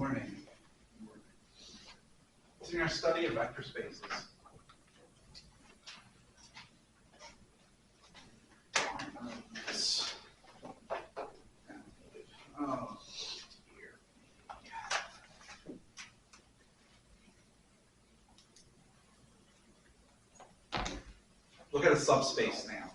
morning. It's in our study of vector spaces. Oh, dear. Look at a subspace now.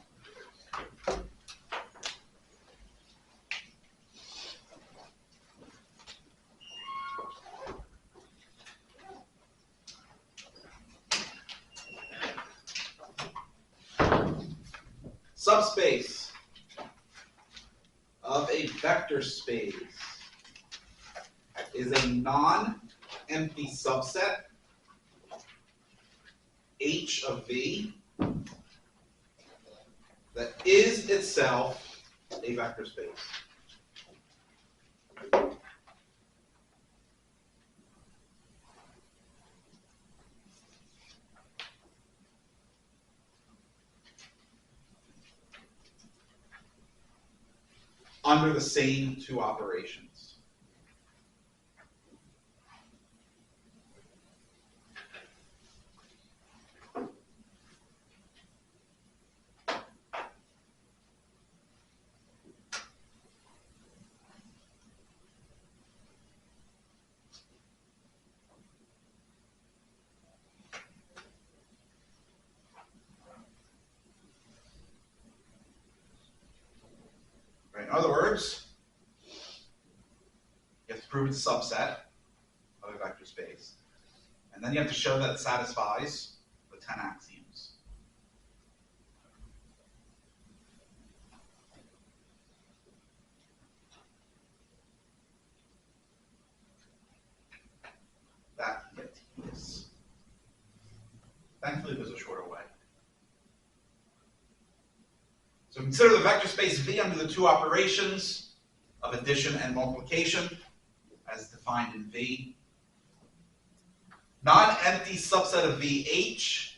Subspace of a vector space is a non-empty subset H of V that is itself a vector space. Under the same two operations. Right, in other words, you have to prove it's a subset of a vector space. And then you have to show that it satisfies the 10 axioms. That can get tedious. Thankfully, there's a shorter way. So consider the vector space V under the two operations of addition and multiplication as defined in V. Non-empty subset of VH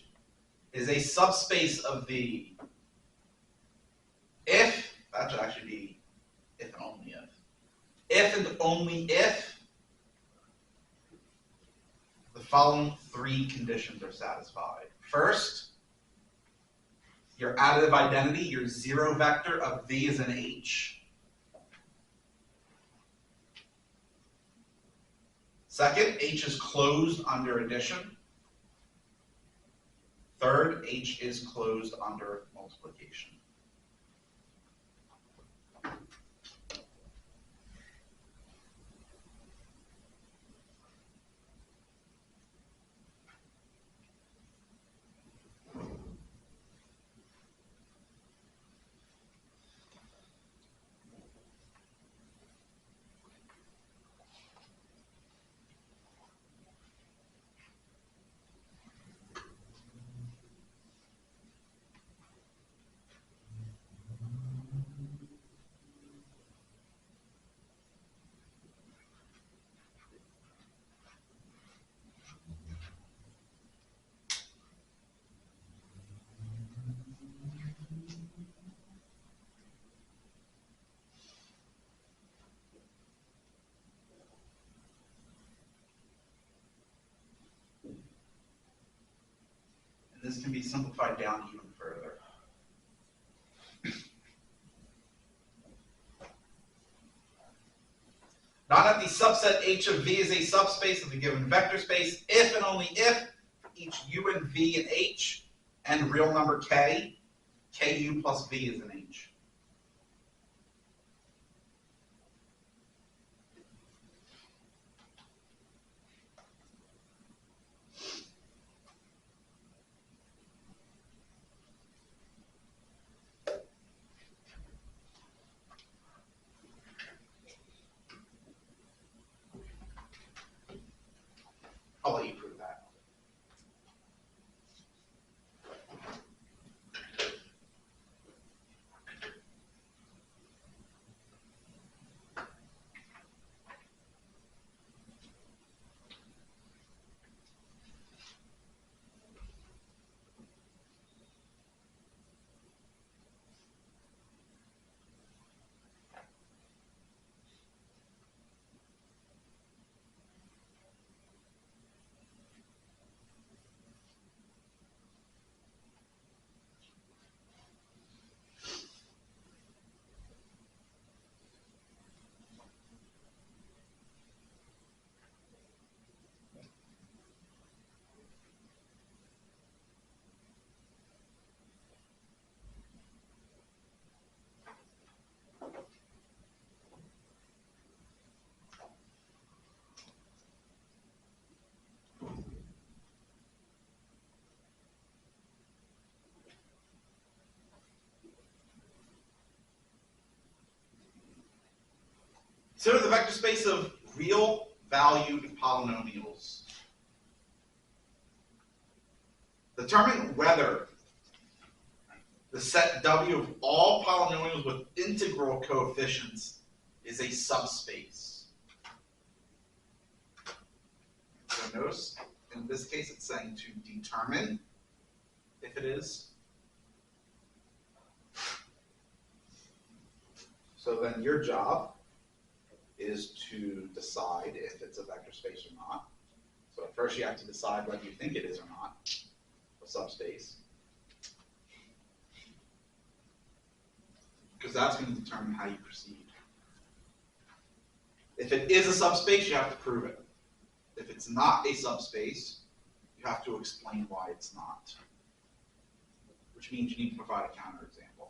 is a subspace of V if, that should actually be if and only if and only if the following three conditions are satisfied. First, your additive identity, your zero vector of V is an H. Second, H is closed under addition. Third, H is closed under multiplication. This can be simplified down even further. Non-empty subset H of V is a subspace of the given vector space if and only if each U and V and H and real number K, KU plus V is an H. I'll let you prove that. Consider the vector space of real valued polynomials. Determine whether the set W of all polynomials with integral coefficients is a subspace. So notice, in this case, it's saying to determine if it is. So then your job is to decide if it's a vector space or not. So at first you have to decide whether you think it is or not a subspace. Because that's going to determine how you proceed. If it is a subspace, you have to prove it. If it's not a subspace, you have to explain why it's not. Which means you need to provide a counterexample.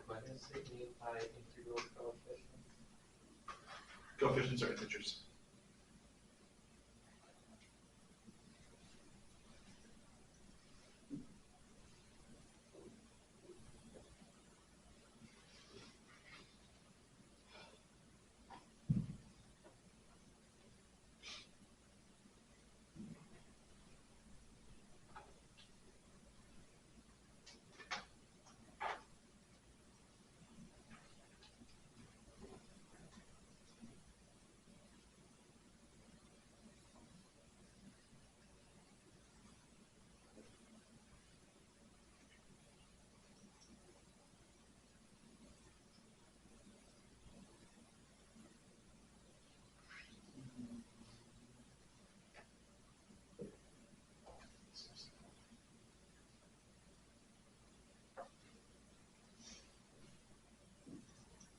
What does it mean by integral coefficients? Coefficients are integers.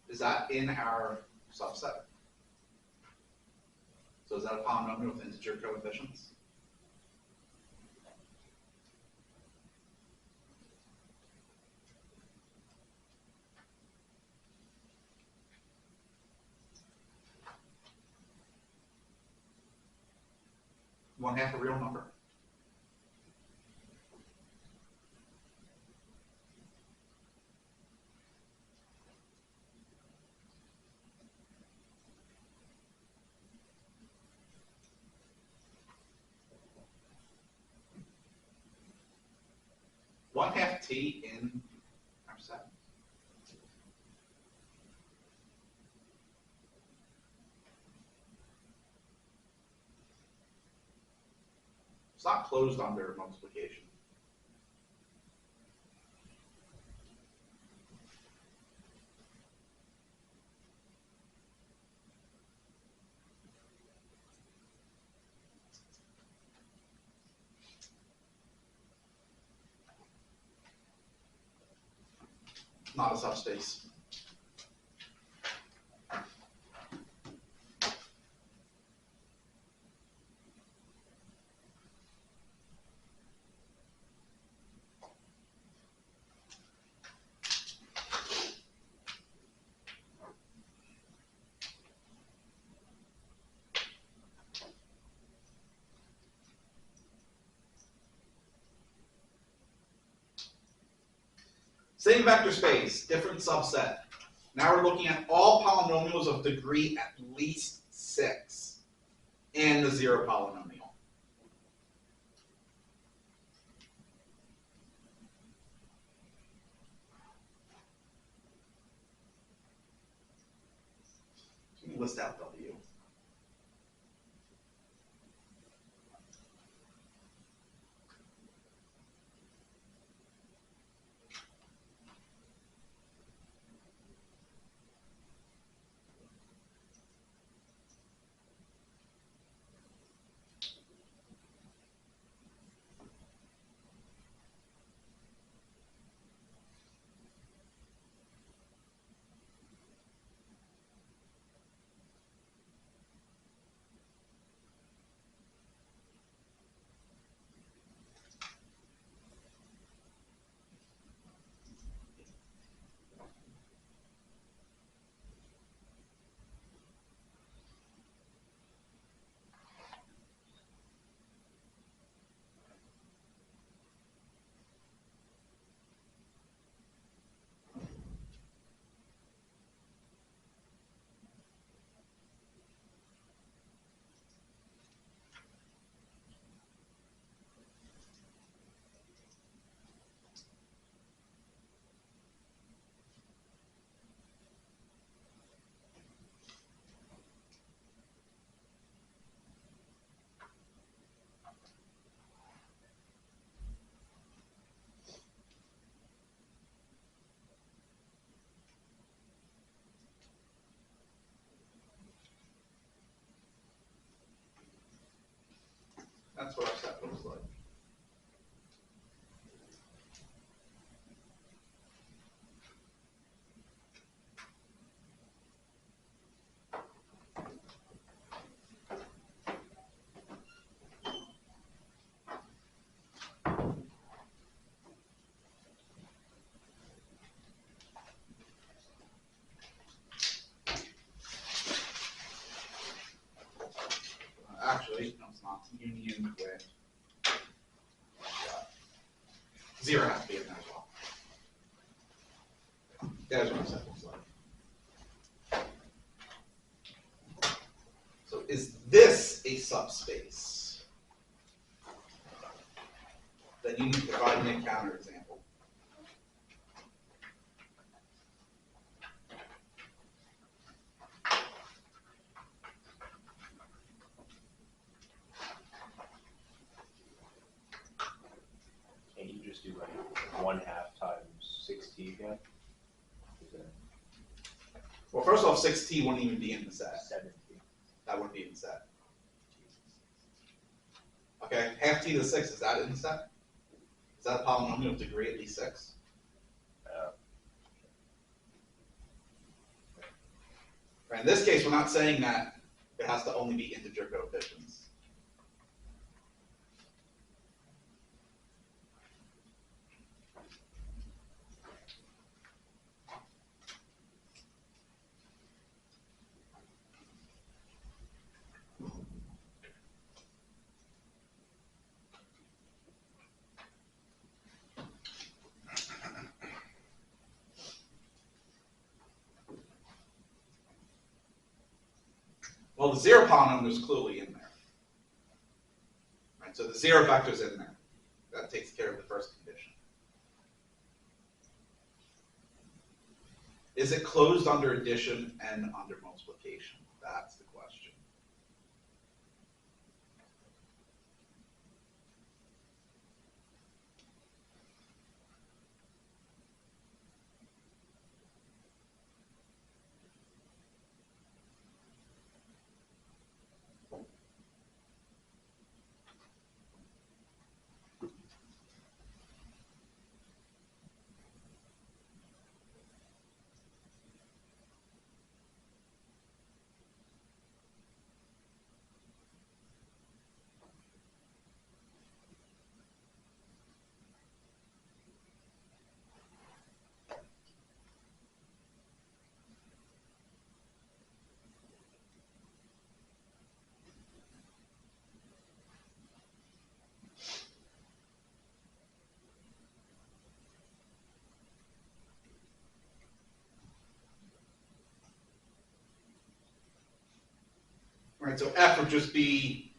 Is that in our subset? So is that a polynomial with integer coefficients? One half a real number. One half t in our set. It's not closed under multiplication. Not a subspace. Same vector space, different subset. Now we're looking at all polynomials of degree at least 6 and the zero polynomial. So we list out W. That's what our set looks like. Actually, no, it's not. Union with 0 has to be in there as well. There's what our set looks like. So is this a subspace? Then you need to provide me a counterexample. Can't you just do like 1/2 times 6t again? Is it Well, first off, 6t wouldn't even be in the set. 7t? That wouldn't be in the set. Okay, half t to the 6, is that in the set? Is that a polynomial of degree at least 6? Right, in this case, we're not saying that it has to only be integer coefficients. Well, the 0 polynomial is clearly in there. Right, so the 0 vector is in there. That takes care of the first condition. Is it closed under addition and under multiplication? That's the question. Right, so f would just be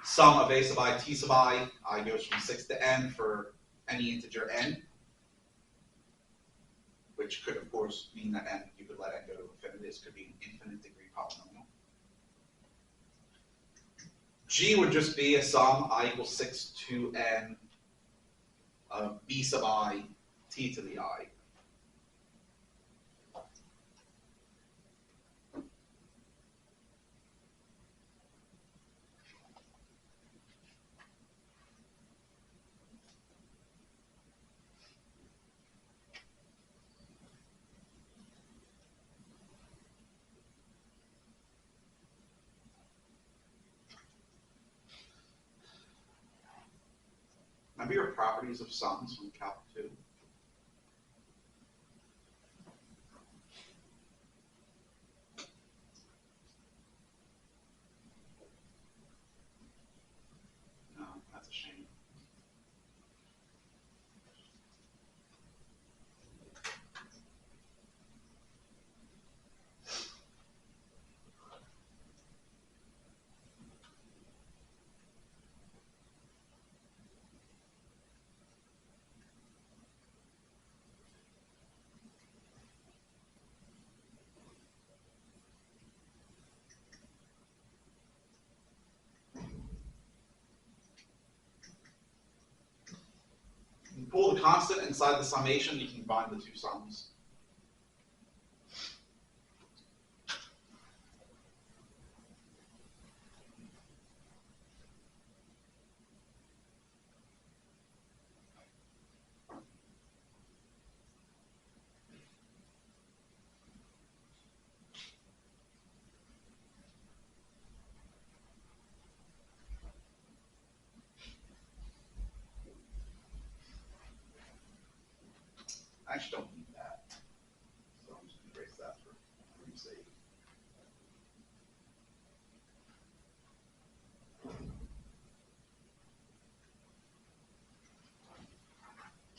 sum of a sub I, t sub I. I goes from 6 to n for any integer n, which could, of course, mean that n, you could let n go to infinity. This could be an infinite degree polynomial. G would just be a sum I equals 6 to n of b sub I, t to the I. Remember your properties of sums from Calc 2? No, that's a shame. You pull the constant inside the summation, you can combine the two sums. actually don't need that. So I'm just going to erase that for room's sake.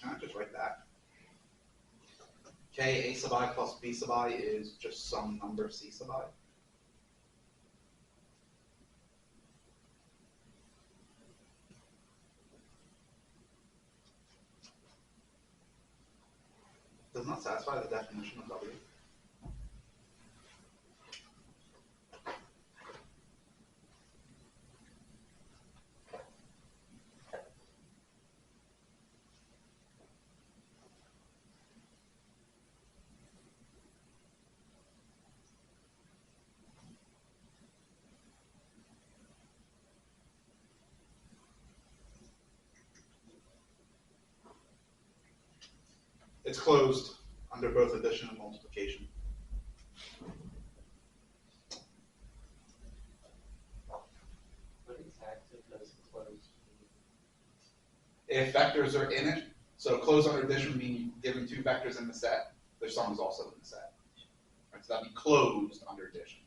Can I just write that? K, A sub I plus B sub I is just some number C sub I. Does not satisfy the definition of W. It's closed under both addition and multiplication. What exactly does closed mean? If vectors are in it, so closed under addition would mean given two vectors in the set, their sum is also in the set. Right, so that'd be closed under addition.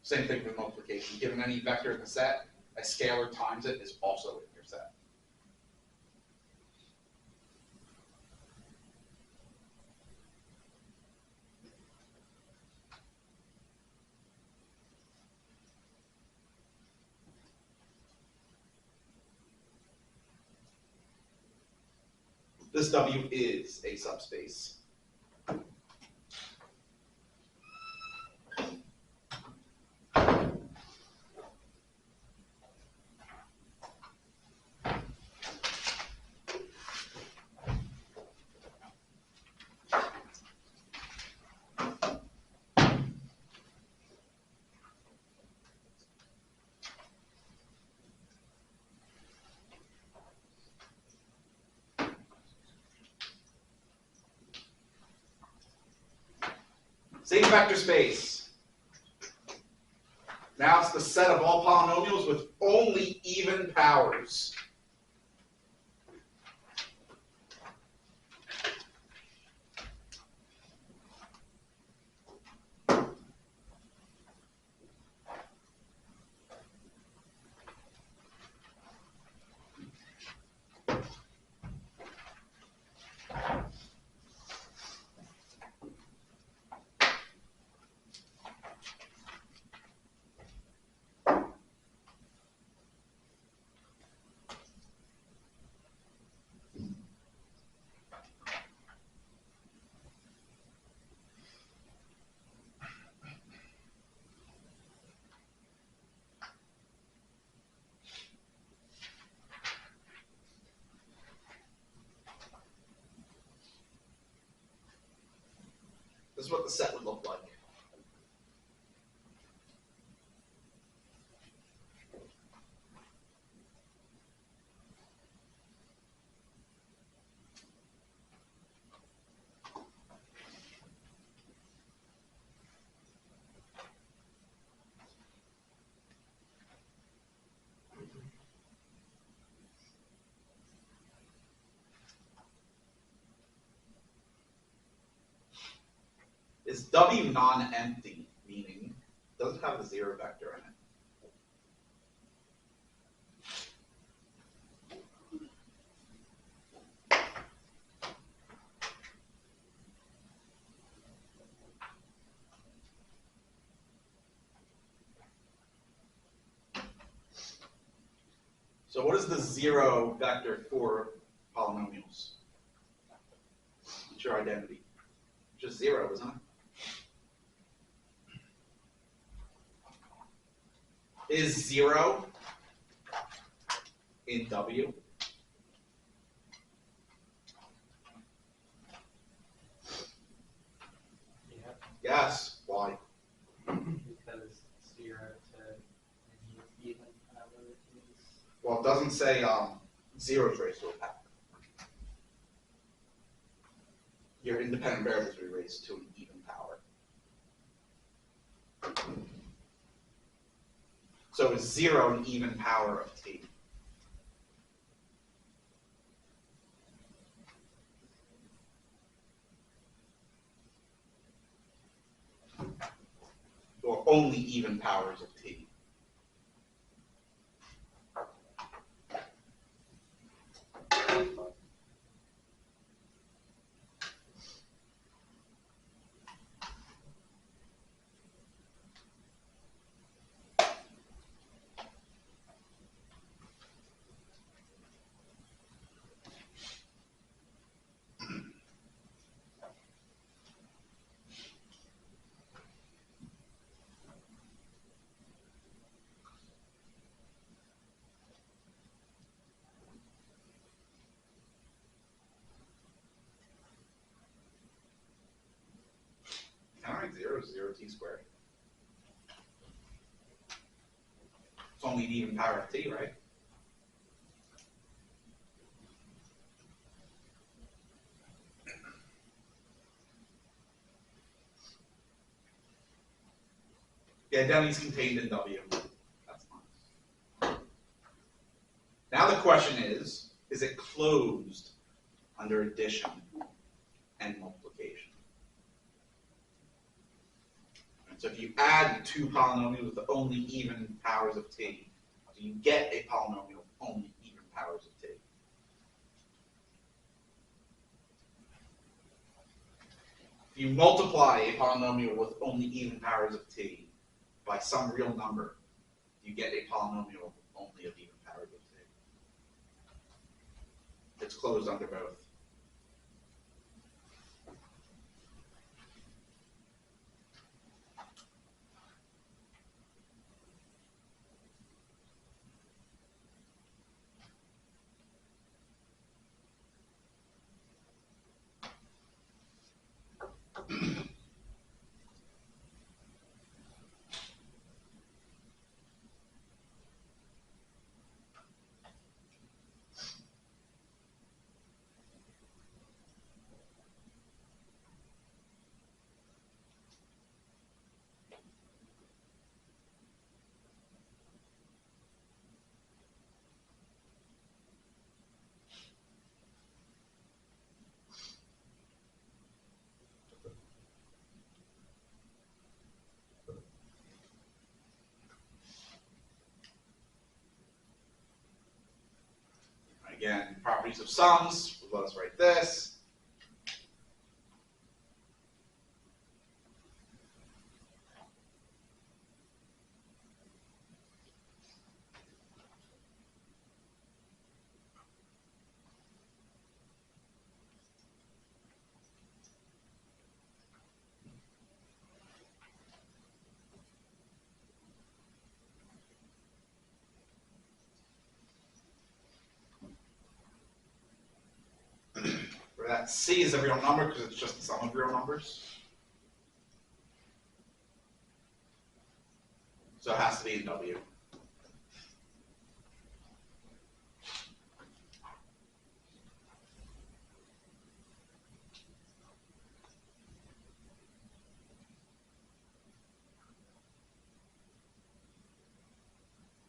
Same thing with multiplication. Given any vector in the set, a scalar times it is also in your set. This W is a subspace. Same vector space. Now it's the set of all polynomials with only even powers. This is what the set would look like. Is W non-empty, meaning it doesn't have a zero vector in it? So what is the zero vector for polynomials? What's your identity? Just zero, isn't it? Is zero in W? Yeah, Yes. Why? because 0 to any even power is. Well, it doesn't say 0 is raised to a power. Your independent variables will be raised to an even power. So is 0 an even power of t? of only even powers of t. Counting 0 is 0t squared. It's only an even power of t, right? The identity is contained in W. That's nice. Now the question is it closed under addition and multiplication? So if you add two polynomials with only even powers of t, do you get a polynomial with only even powers of t? If you multiply a polynomial with only even powers of t by some real number, you get a polynomial only of even powers of t. It's closed under both. Again, properties of sums, let us write this. Where that C is a real number because it's just the sum of real numbers. So it has to be in W.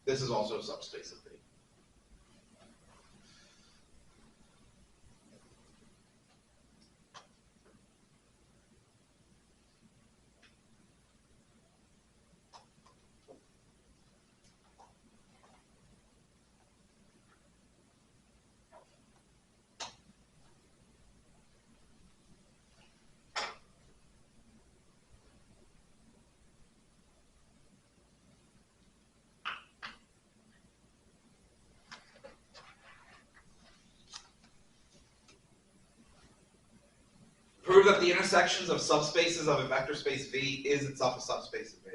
This is also a subspace of V. Prove that the intersections of subspaces of a vector space V is itself a subspace of V.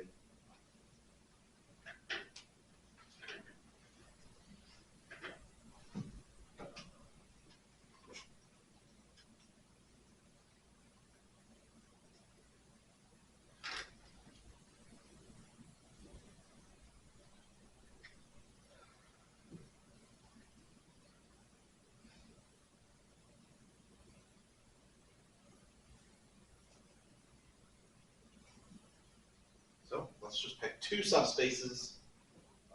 So let's just pick two subspaces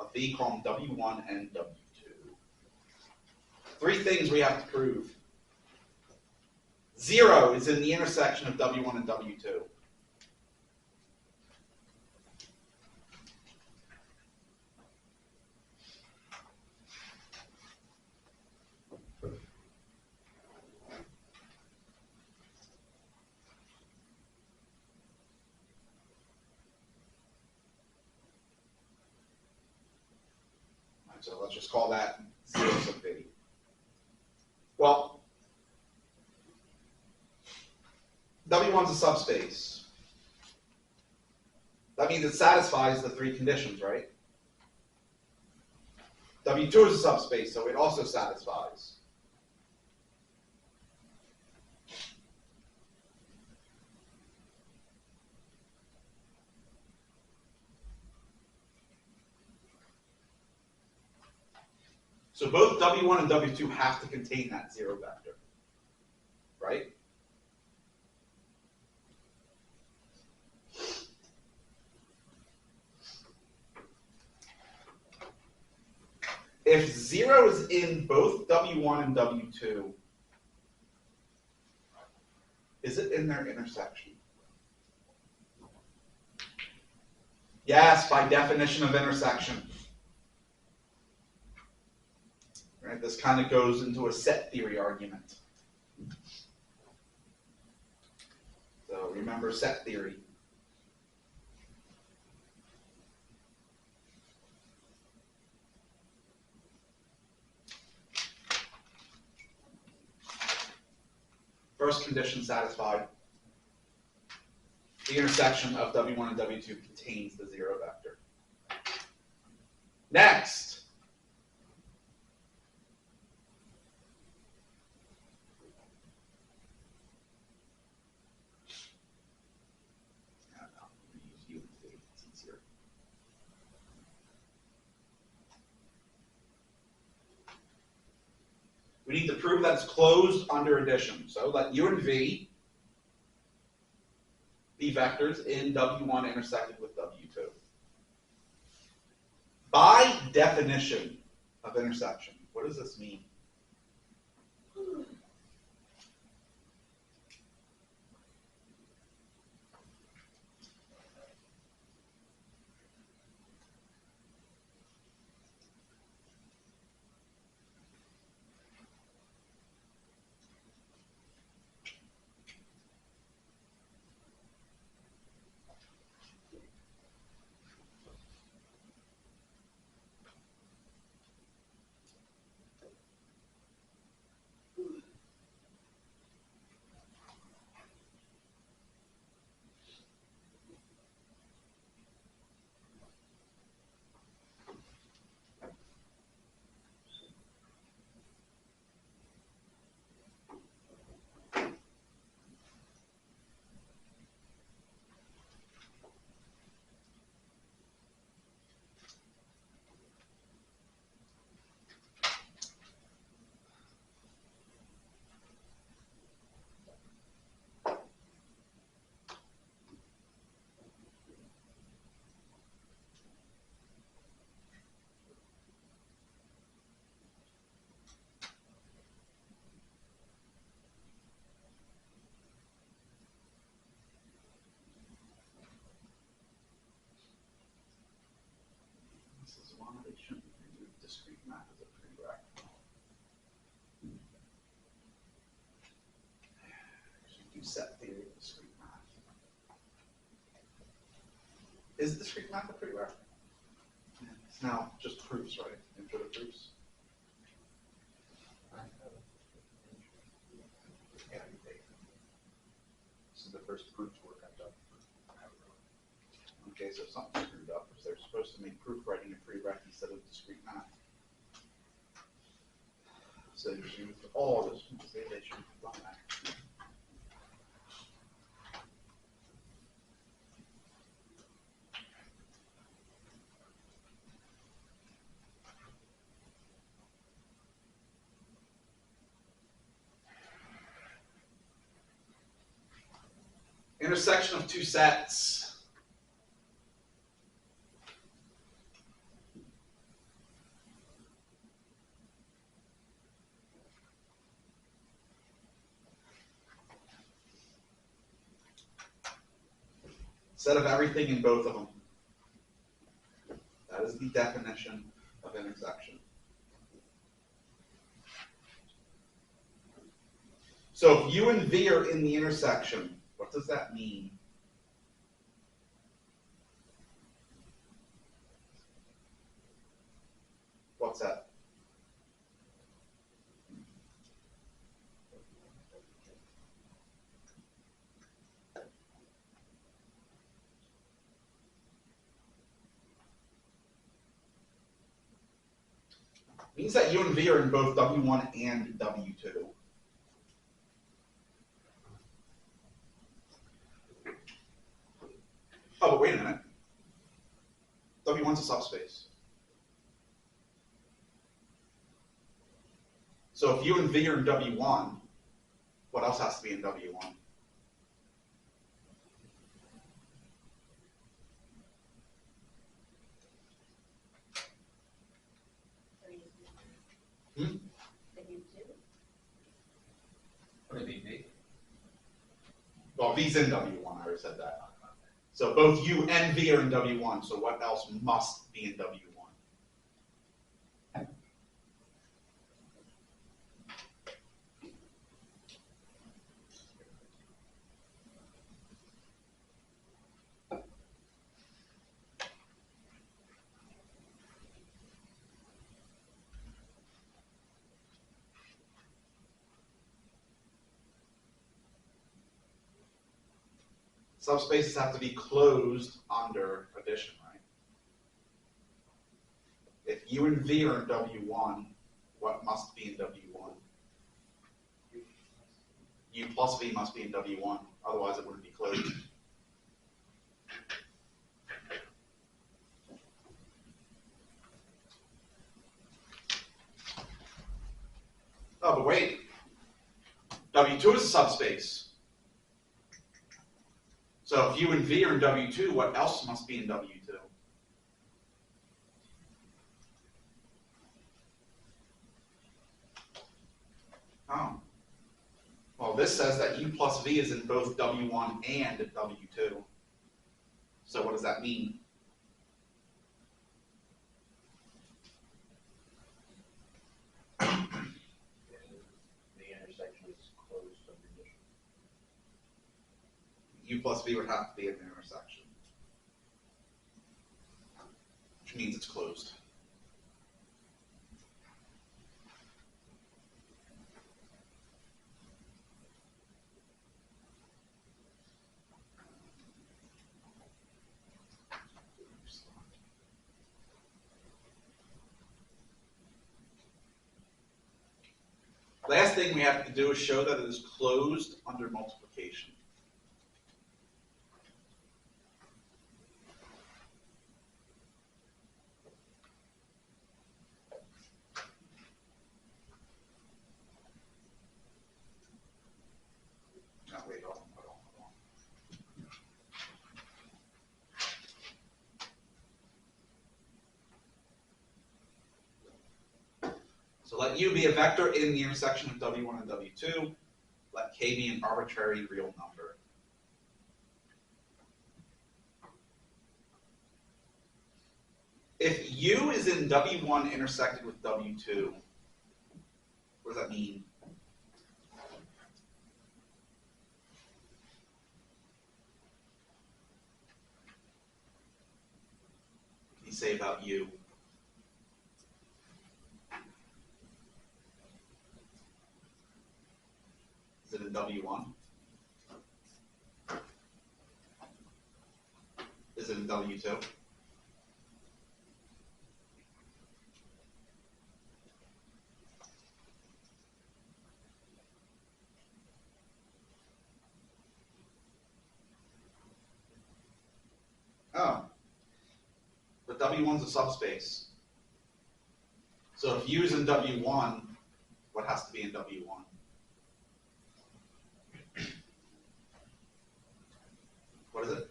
of V, call them W1 and W2. Three things we have to prove. 0 is in the intersection of W1 and W2. So let's just call that 0 sub v. Well, W1's a subspace. That means it satisfies the three conditions, right? W2 is a subspace, so it also satisfies. So both W1 and W2 have to contain that 0 vector, right? If 0 is in both W1 and W2, is it in their intersection? Yes, by definition of intersection. Right, this kind of goes into a set theory argument. So remember set theory. First condition satisfied. The intersection of W1 and W2 contains the 0 vector. Next. We need to prove that it's closed under addition. So let U and V be vectors in W1 intersected with W2. By definition of intersection, what does this mean? This is why they shouldn't do discrete math as a prereq. Should do set theory of discrete math. Is discrete math a prereq? It's now just proofs, right? Intro to proofs. Yeah, you take it. This is the first proof work I've done. Okay, so something screwed up. If they're supposed to make proof writing a prereq instead of discrete math. So you use all this, they should have done that. Intersection of two sets. Set of everything in both of them. That is the definition of intersection. So if U and V are in the intersection, what does that mean? What's Means that U and V are in both W1 and W2. Oh, but wait a minute. W1's a subspace. So if U and V are in W1, what else has to be in W1? Hmm? Would it be V? Well, V's in W1, I already said that. So both U and V are in W1, so what else must be in W1? Subspaces have to be closed under addition, right? If U and V are in W1, what must be in W1? U plus V must be in W1, otherwise it wouldn't be closed. Oh, but wait. W2 is a subspace. So if U and V are in W2, what else must be in W2? Oh. Well, this says that U plus V is in both W1 and W2. So what does that mean? The intersection is closed under addition. U plus V would have to be at the intersection, which means it's closed. Last thing we have to do is show that it is closed under multiplication. No, wait, hold on. So let U be a vector in the intersection of W1 and W2. Let K be an arbitrary real number. If U is in W1 intersected with W2, what does that mean? What can you say about U? Is it in W1? Is it in W2? Oh, but W1's a subspace. So if U is in W1, what has to be in W1? What is it?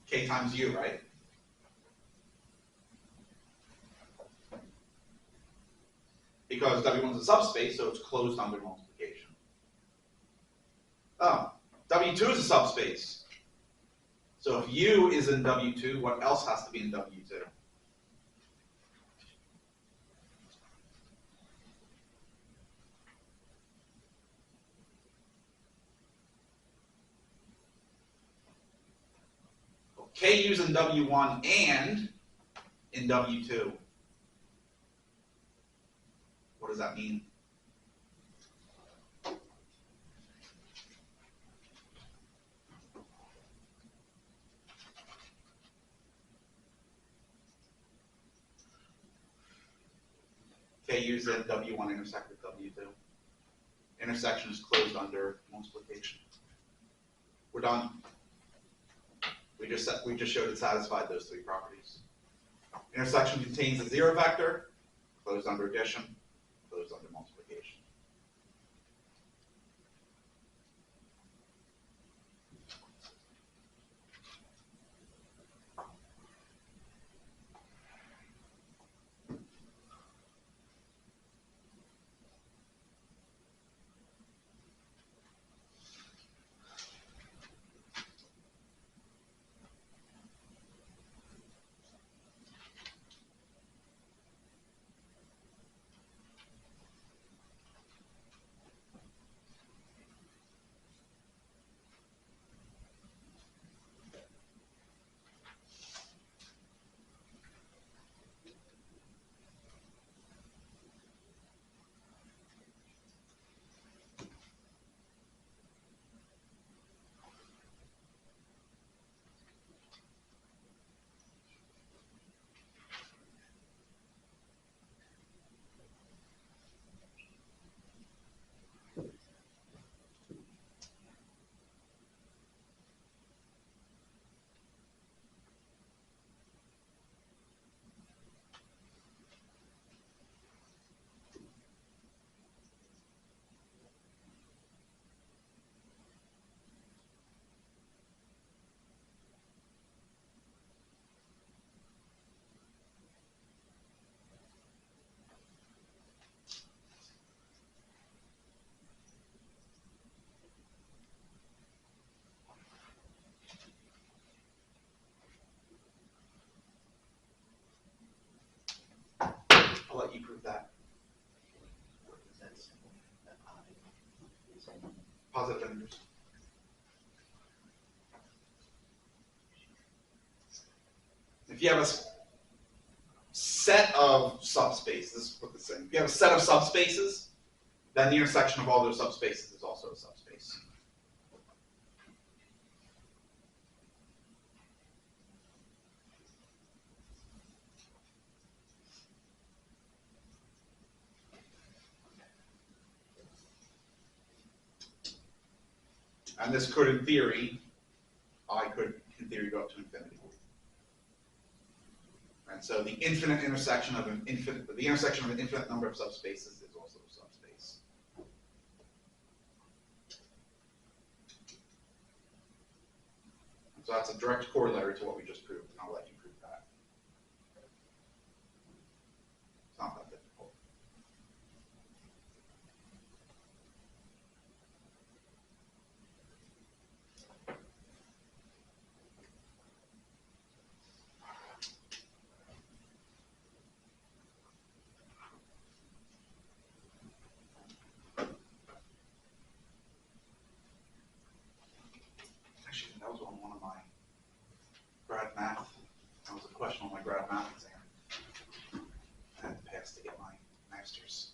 K times U, right? Because W1's a subspace, so it's closed under multiplication. Oh, W2 is a subspace. So if U is in W2, what else has to be in W2? Well, KU's in W1 and in W2. What does that mean? KU's in, W1 intersect with W2. Intersection is closed under multiplication. We're done. We just showed it satisfied those three properties. Intersection contains a zero vector, closed under addition, closed under multiplication. I'll let you prove that. Positive integers. If you have a set of subspaces, this is what this thing. If you have a set of subspaces, then the intersection of all those subspaces is also a subspace. And this could, in theory, in theory, go up to infinity. And so the intersection of an infinite number of subspaces is also a subspace. And so that's a direct corollary to what we just proved, and I'll let you prove that. It's not that difficult. Actually, that was on one of my grad math. That was a question on my grad math exam. I had to pass to get my master's.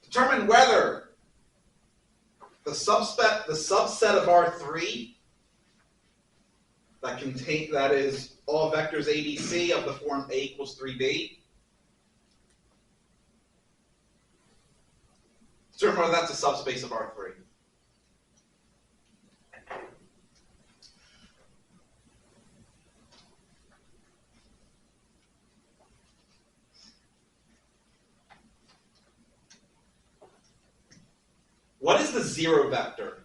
Determine whether the subset of R3 that is all vectors ABC of the form A equals 3B. Determine whether that's a subspace of R3. What is the zero vector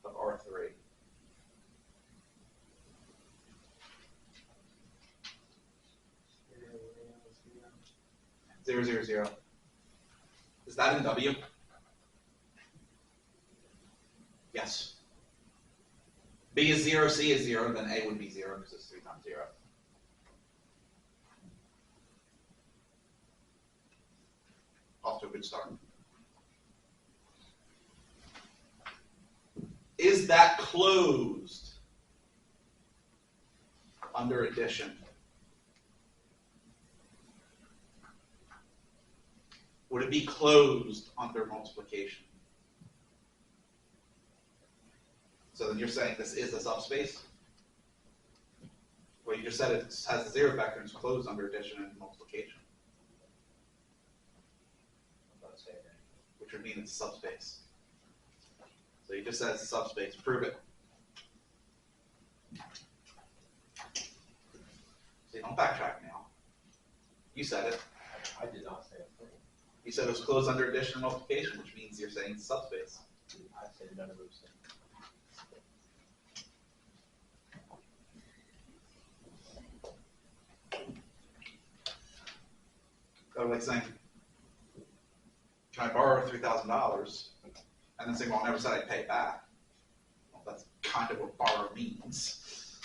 of R3? 0, 0, 0. Is that in W? Yes. B is 0, C is 0, then A would be 0 because it's 3 times 0. Off to a good start. Is that closed under addition? would it be closed under multiplication? So then you're saying this is a subspace? Well, you just said it has a zero vector and it's closed under addition and multiplication, I'm not saying that. which would mean it's a subspace. So you just said it's a subspace. Prove it. So you don't backtrack now. You said it. I did not say a thing. You said it was closed under addition and multiplication, which means you're saying it's a subspace. I said none of those things. So like saying, can I borrow $3,000? And then saying, well, I never said I'd pay it back. Well, that's kind of what borrow means.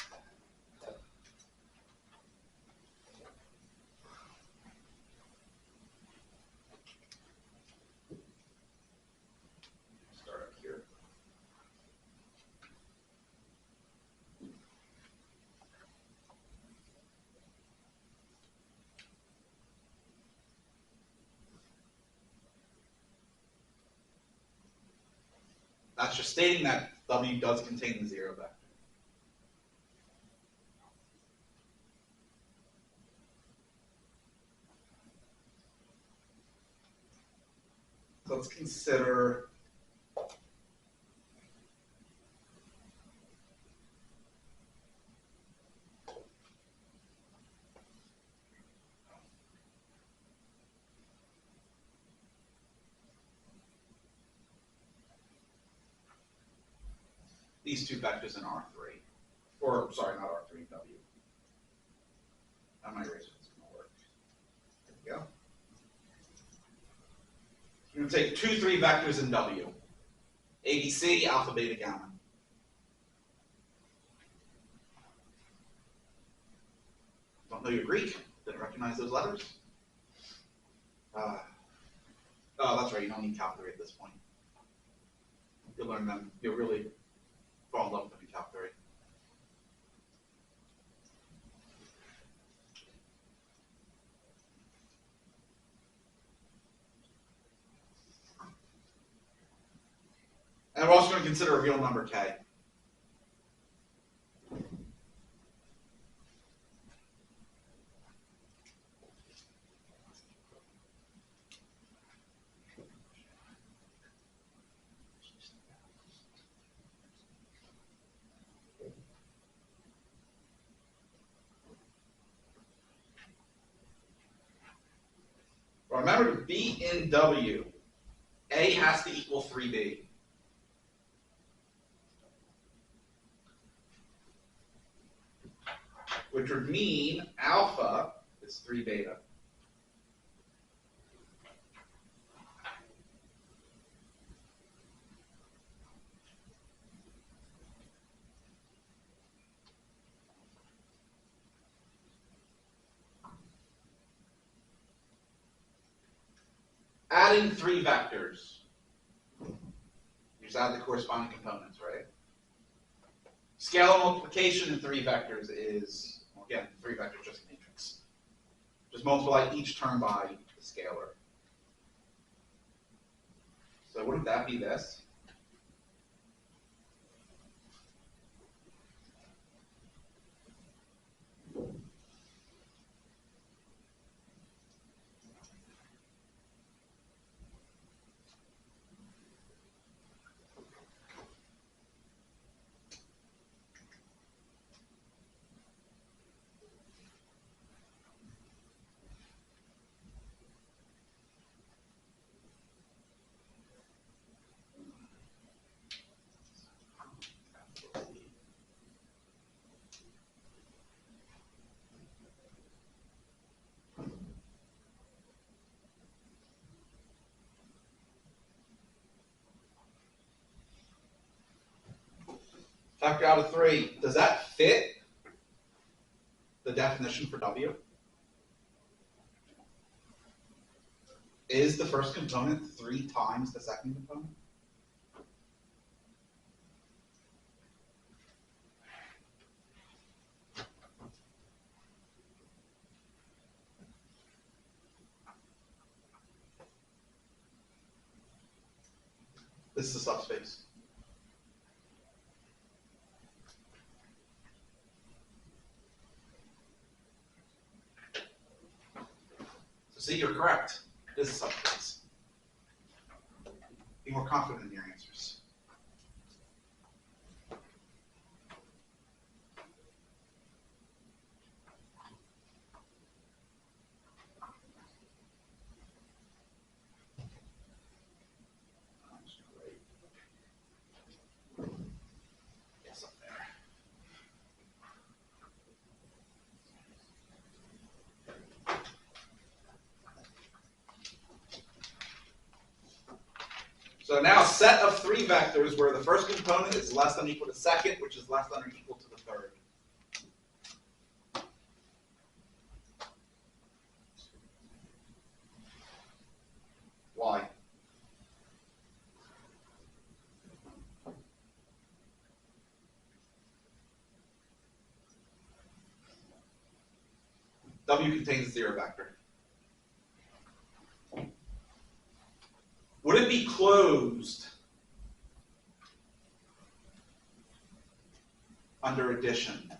Start up here. That's just stating that W does contain the zero vector. So let's consider these two vectors in R3. Or, sorry, not R3, W. Now my eraser is going to work. There we go. You're going to take 2, 3 vectors in W. ABC, alpha, beta, gamma. Don't know your Greek? Didn't recognize those letters? Oh, that's right, you don't need calculator at this point. You'll learn them. You'll really fall in love with them in Calc 3. And we're also going to consider a real number K. Remember, to be in W, A has to equal 3B. Which would mean alpha is 3 beta. Adding 3 vectors. You just add the corresponding components, right? Scalar multiplication in 3 vectors is, well, again, 3 vectors just a matrix. Just multiply each term by the scalar. So wouldn't that be this? Factor out of 3. Does that fit the definition for W? Is the first component 3 times the second component? This is a subspace. So see, you're correct. It is a subspace. Be more confident in your answers. Yes, up there. So now a set of three vectors where the first component is less than or equal to second, which is less than or equal to the third. Why? W contains a zero vector. Would it be closed under addition?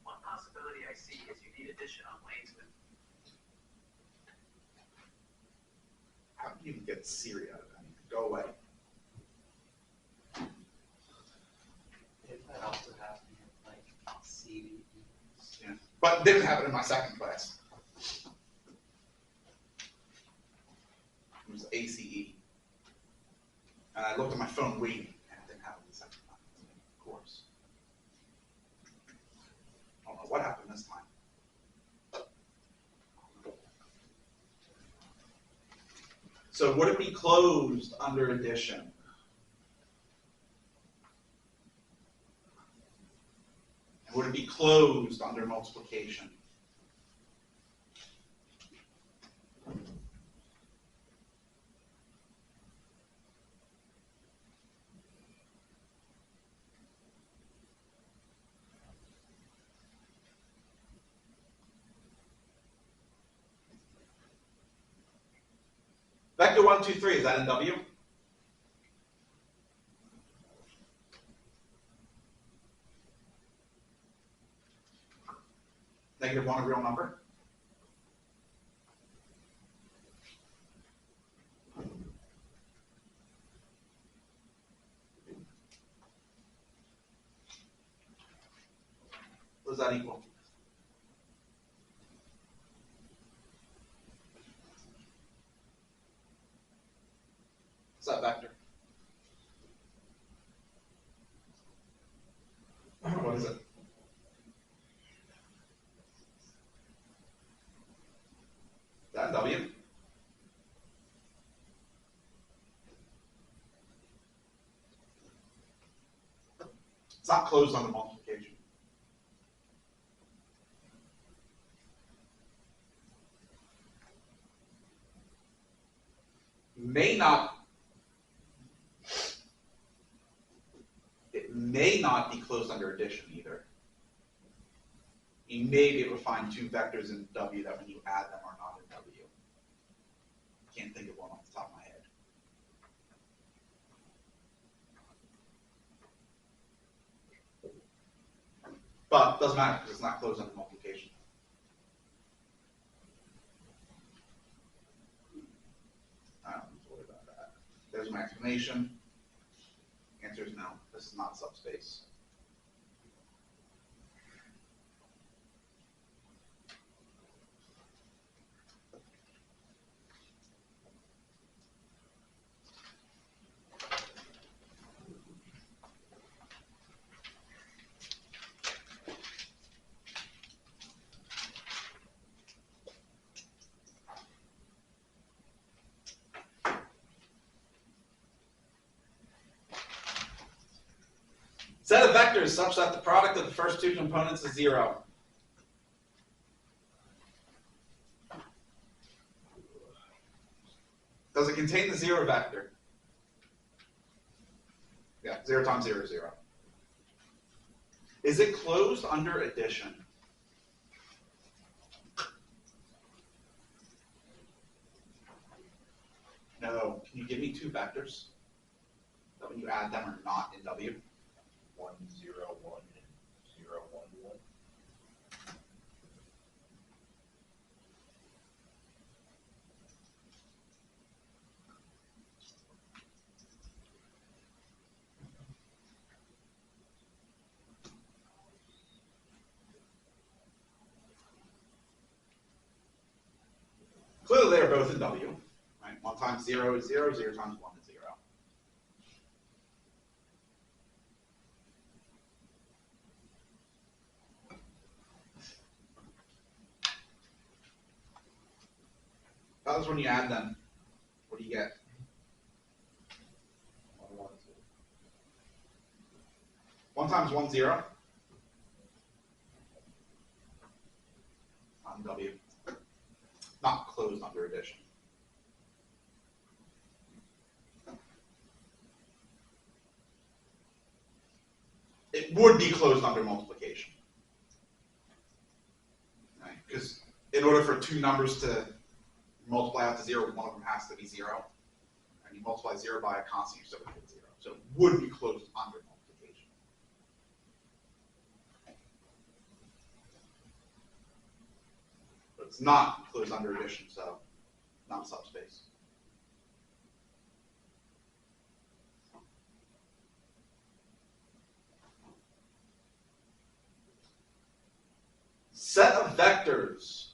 One possibility I see is you need addition on Lanesman. How do you even get Siri out of that? Go away. If that also happened with like CDE. Yeah. But it didn't happen in my second class. It was ACE. And I looked at my phone waiting, and it didn't happen the second time. Of course. I don't know what happened this time. So would it be closed under addition? And would it be closed under multiplication? Vector 1, 2, 3, is that in W? Negative 1 a real number? What does that equal? What's that vector? What is it? Is that W? It's not closed under multiplication. It may not be closed under addition either. You may be able to find two vectors in W that when you add them are not in W. Can't think of one off the top of my head. But it doesn't matter because it's not closed under multiplication. I don't need to worry about that. There's my explanation. Answer is no. This is not subspace. Set of vectors such that the product of the first two components is 0. Does it contain the 0 vector? Yeah, 0 times 0 is 0. Is it closed under addition? No. Can you give me two vectors that when you add them are not in W? 1, 0, 1, and 0, 1, 1. Clearly, they are both in W. Right? 1 times 0 is 0, 0 times 1 is 0. That is when you add them. What do you get? 1, 1, 2. 1 times 1, 0. On W. Not closed under addition. It would be closed under multiplication. Right? Because in order for two numbers to multiply out to 0, one of them has to be 0. And you multiply 0 by a constant, you're still going to get 0. So it would be closed under multiplication. But it's not closed under addition, so not a subspace. Set of vectors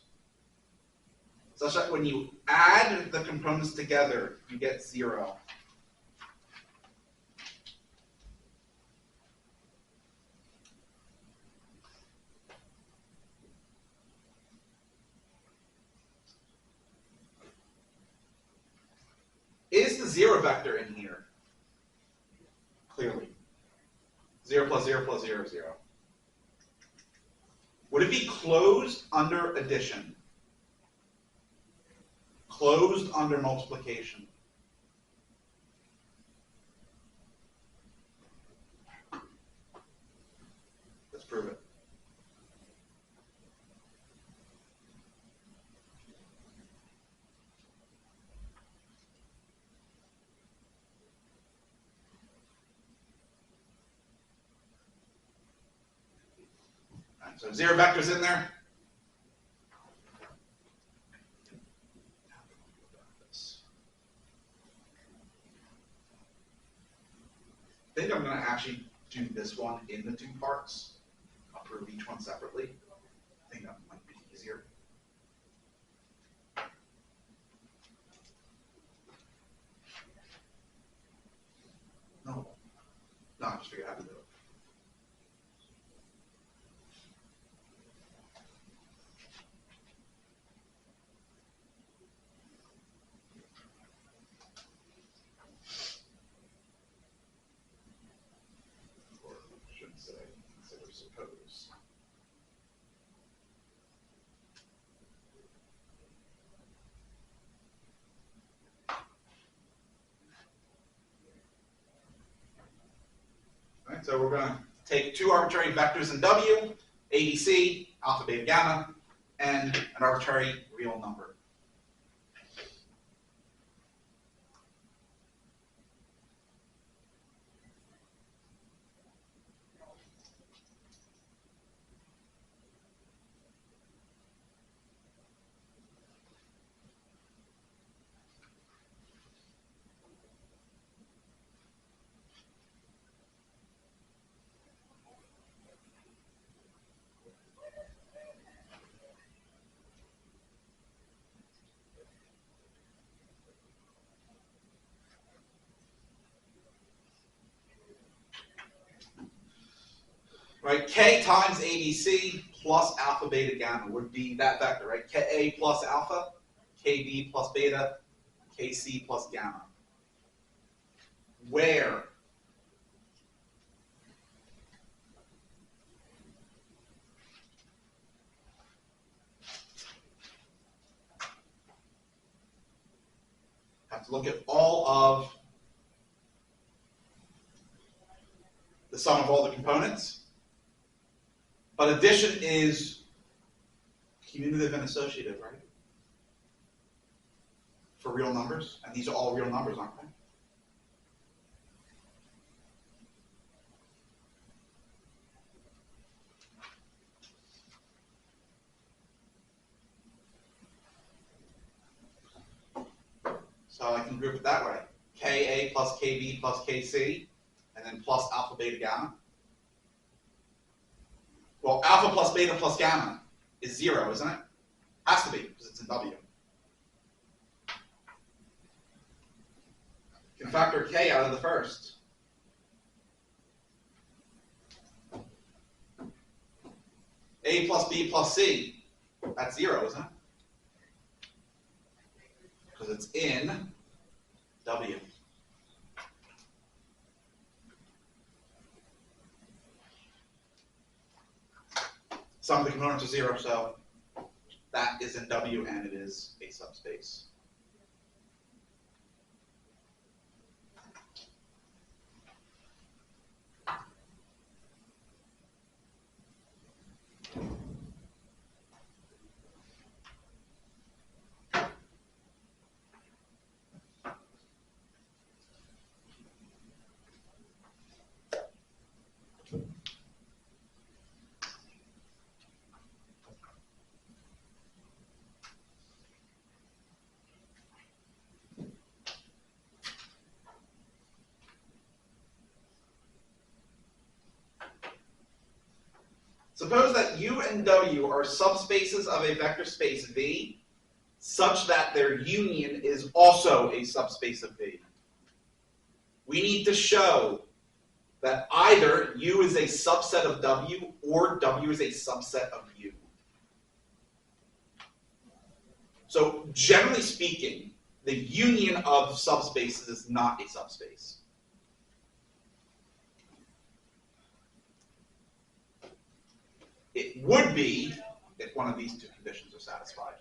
such that when you add the components together, you get 0. Is the 0 vector in here? Clearly. 0 plus 0 plus 0 is 0. Would it be closed under addition? Closed under multiplication? Let's prove it. All right, so 0 vectors in there. I think I'm going to actually do this one in the two parts. I'll prove each one separately. I think that might be easier. No, I just figured out how to do it. Or I shouldn't say, consider suppose. All right, so we're going to take two arbitrary vectors in W, ABC, alpha, beta, gamma, and an arbitrary real number. Right, K times ABC plus alpha, beta, gamma would be that vector, right? Ka plus alpha, Kb plus beta, Kc plus gamma. Where? Have to look at all of the sum of all the components. But addition is commutative and associative, right? For for real numbers, and these are all real numbers, aren't they? So I can group it that way. Ka plus Kb plus Kc, and then plus alpha, beta, gamma. Well, alpha plus beta plus gamma is 0, isn't it? Has to be, because it's in W. You can factor K out of the first. A plus B plus C, that's 0, isn't it? Because it's in W. Some of the components are 0, so that is in W and it is a subspace. Suppose that U and W are subspaces of a vector space V, such that their union is also a subspace of V. We need to show that either U is a subset of W or W is a subset of U. So generally speaking, the union of subspaces is not a subspace. It would be if one of these two conditions are satisfied.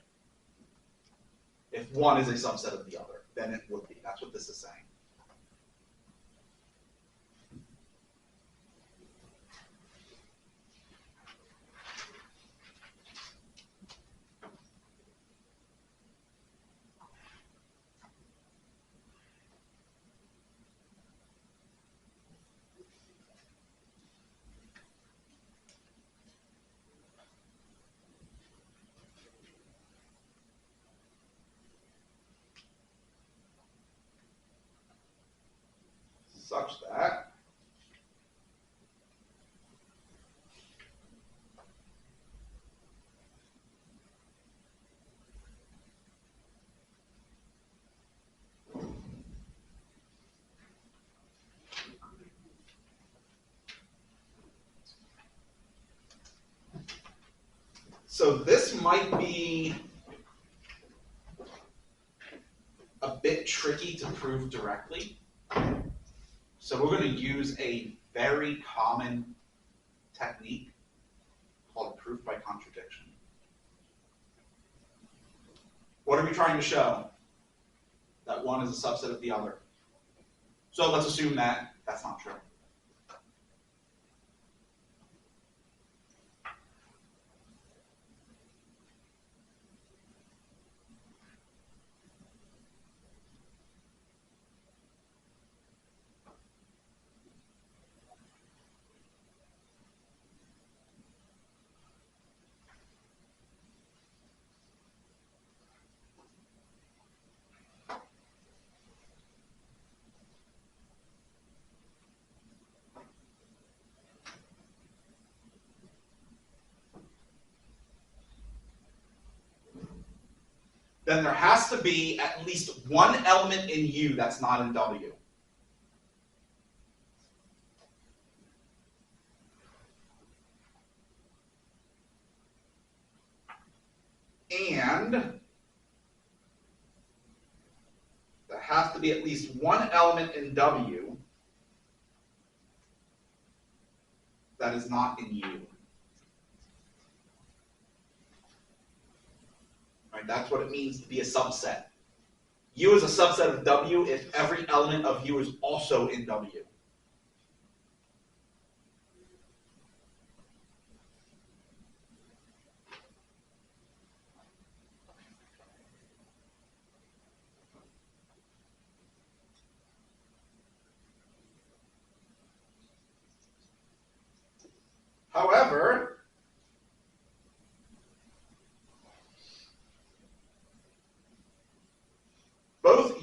If one is a subset of the other, then it would be. That's what this is saying. Such that this might be a bit tricky to prove directly. So we're going to use a very common technique called proof by contradiction. What are we trying to show? That one is a subset of the other. So let's assume that that's not true. Then there has to be at least one element in U that's not in W. And there has to be at least one element in W that is not in U. Right, that's what it means to be a subset. U is a subset of W if every element of U is also in W.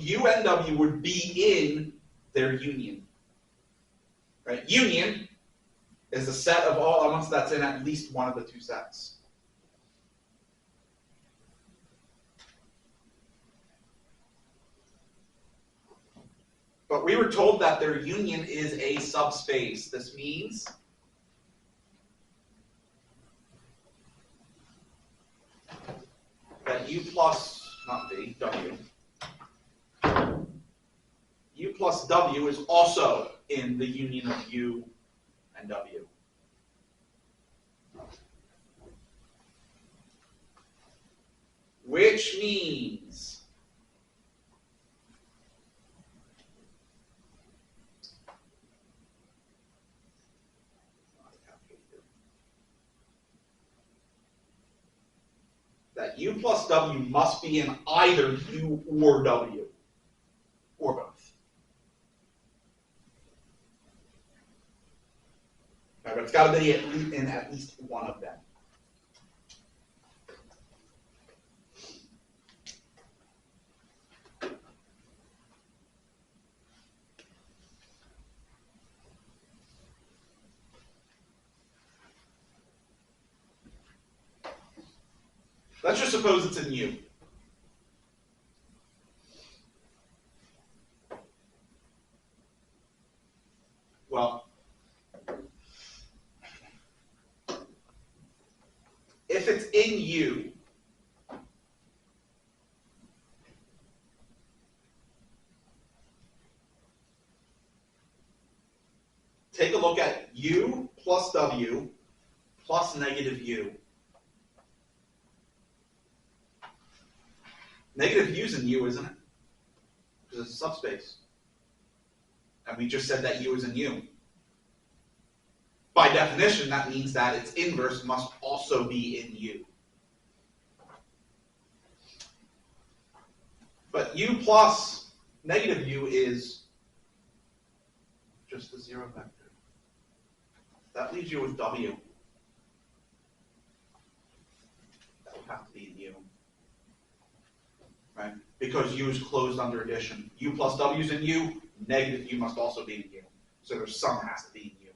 U and W would be in their union. Right? Union is a set of all elements that's in at least one of the two sets. But we were told that their union is a subspace. This means that U plus, not V, W. U plus W is also in the union of U and W. Which means that U plus W must be in either U or W, or both. Okay, but it's got to be in at least one of them. Let's just suppose it's in U. Well, if it's in U, take a look at U plus W plus negative U. Negative U's in U, isn't it? Because it's a subspace. And we just said that U is in U. By definition, that means that its inverse must also be in U. But U plus negative U is just the zero vector. That leaves you with W. That would have to be in U. Right? Because U is closed under addition. U plus W is in U, negative U must also be in U. So their sum has to be in U.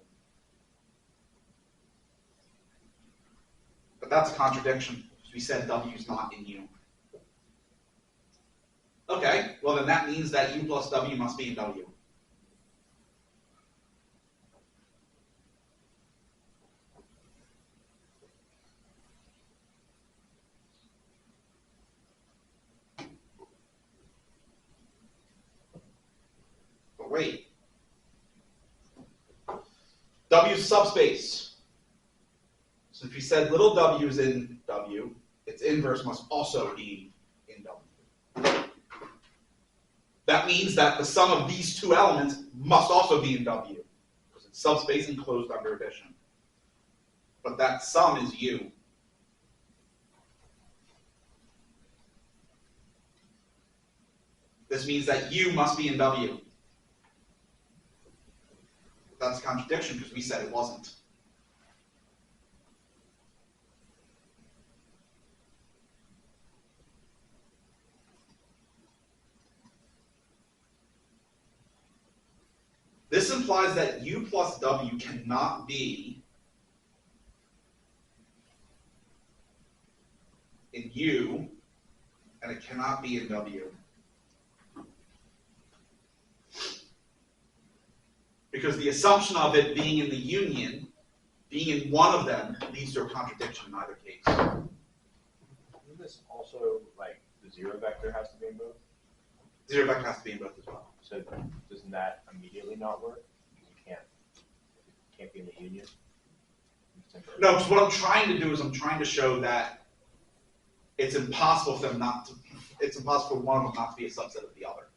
But that's a contradiction, because we said W is not in U. Okay, well then that means that U plus W must be in W. Wait. W is subspace. So if you said little w is in W, its inverse must also be in W. That means that the sum of these two elements must also be in W, because it's subspace and closed under addition. But that sum is U. This means that U must be in W. That's a contradiction because we said it wasn't. This implies that U plus W cannot be in U, and it cannot be in W. Because the assumption of it being in the union, being in one of them, leads to a contradiction in either case. Isn't this also like the zero vector has to be in both? Zero vector has to be in both as well. So doesn't that immediately not work? Because you can't be in the union. No, because what I'm trying to do is I'm trying to show that it's impossible for them not to. It's impossible for one of them not to be a subset of the other.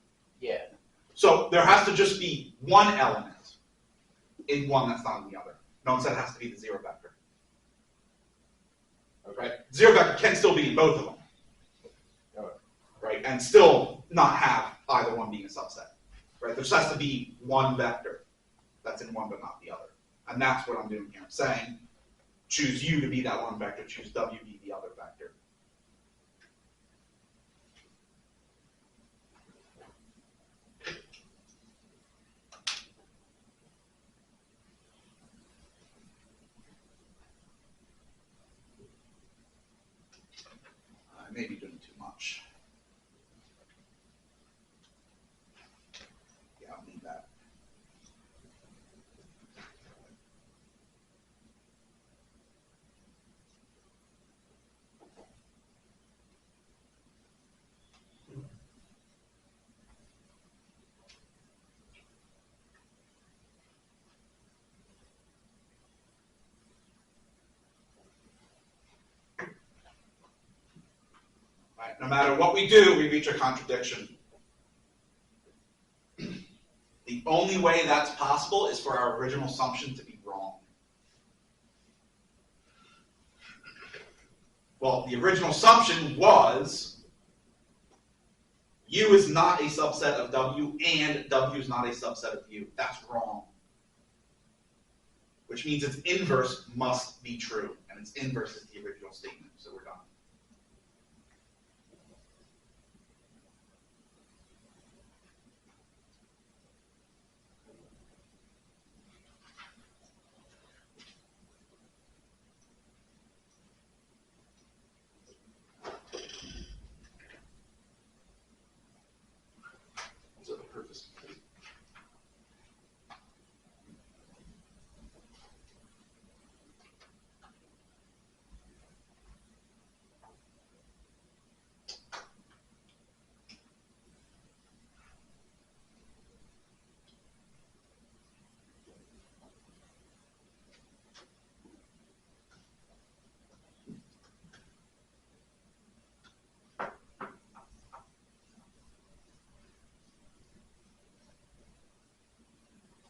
Yeah. So there has to just be one element in one that's not in the other. No, instead it has to be the zero vector. Okay. Right? Zero vector can still be in both of them. Okay. Right? And still not have either one being a subset. Right? There just has to be one vector that's in one but not the other. And that's what I'm doing here. I'm saying choose U to be that one vector, choose W to be the other vector. may be doing too much. Yeah, I'll need that. Right, no matter what we do, we reach a contradiction. The only way that's possible is for our original assumption to be wrong. Well, the original assumption was U is not a subset of W and W is not a subset of U. That's wrong. Which means its inverse must be true, and its inverse is the original statement, so we're done. So the proof is complete.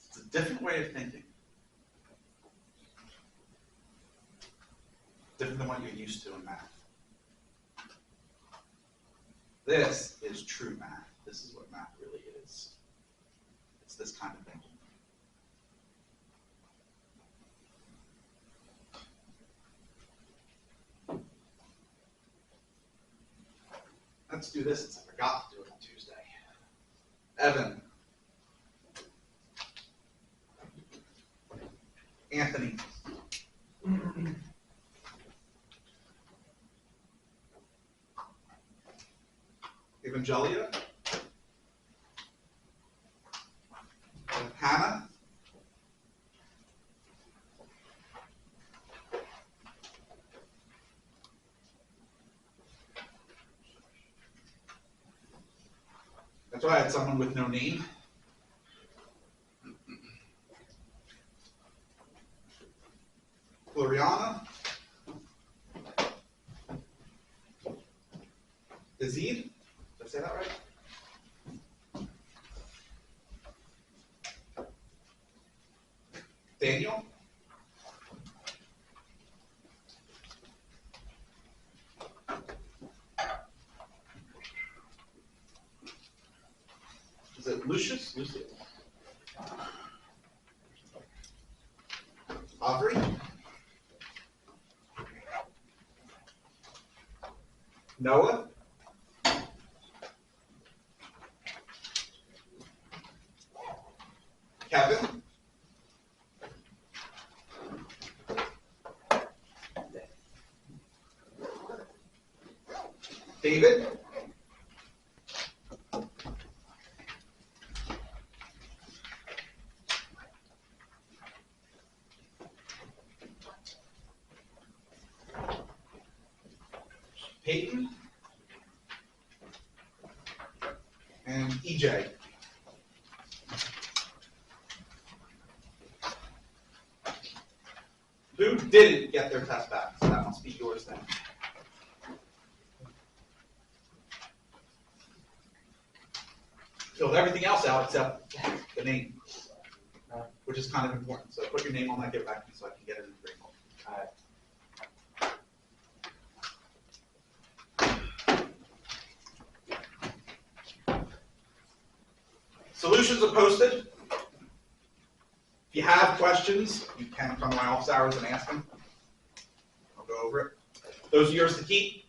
It's a different way of thinking. Different than what you're used to in math. This is true math. This is what math really is. It's this kind of thinking. Let's do this since I forgot to do it on Tuesday. Evan. Anthony. Evangelia. Hannah. That's why I had someone with no name. Gloriana. Yazid. Did I say that right? Daniel. Is it Lucius? Lucius. Audrey. Noah. Kevin. David. Peyton. And EJ. Who didn't get their test back? So that must be yours then. Filled everything else out except the name, which is kind of important. So put your name on that, give it back to me so I can get it in the grade book. Solutions are posted. If you have questions, you can come to my office hours and ask them. I'll go over it. Those are yours to keep.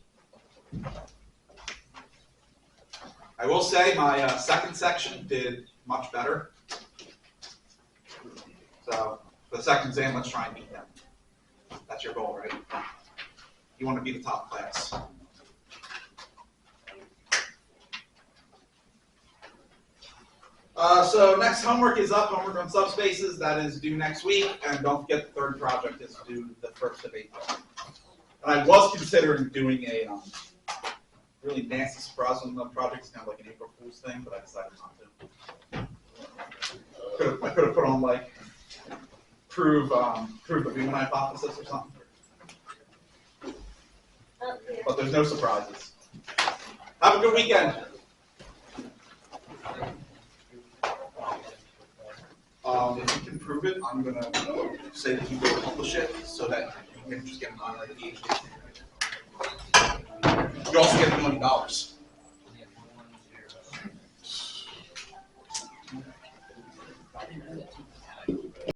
I will say my second section did much better. So for the second exam, let's try and beat them. That's your goal, right? You want to be the top class. So next homework is up, homework on subspaces, that is due next week, and don't forget the third project is due the 1st of April. And I was considering doing a really nasty surprise on the project, it's kind of like an April Fool's thing, but I decided not to. I could have put on like, prove the Riemann hypothesis or something. But there's no surprises. Have a good weekend. If you can prove it, I'm gonna say that you go publish it so that you can just get an honorary PhD. You also get $1 million.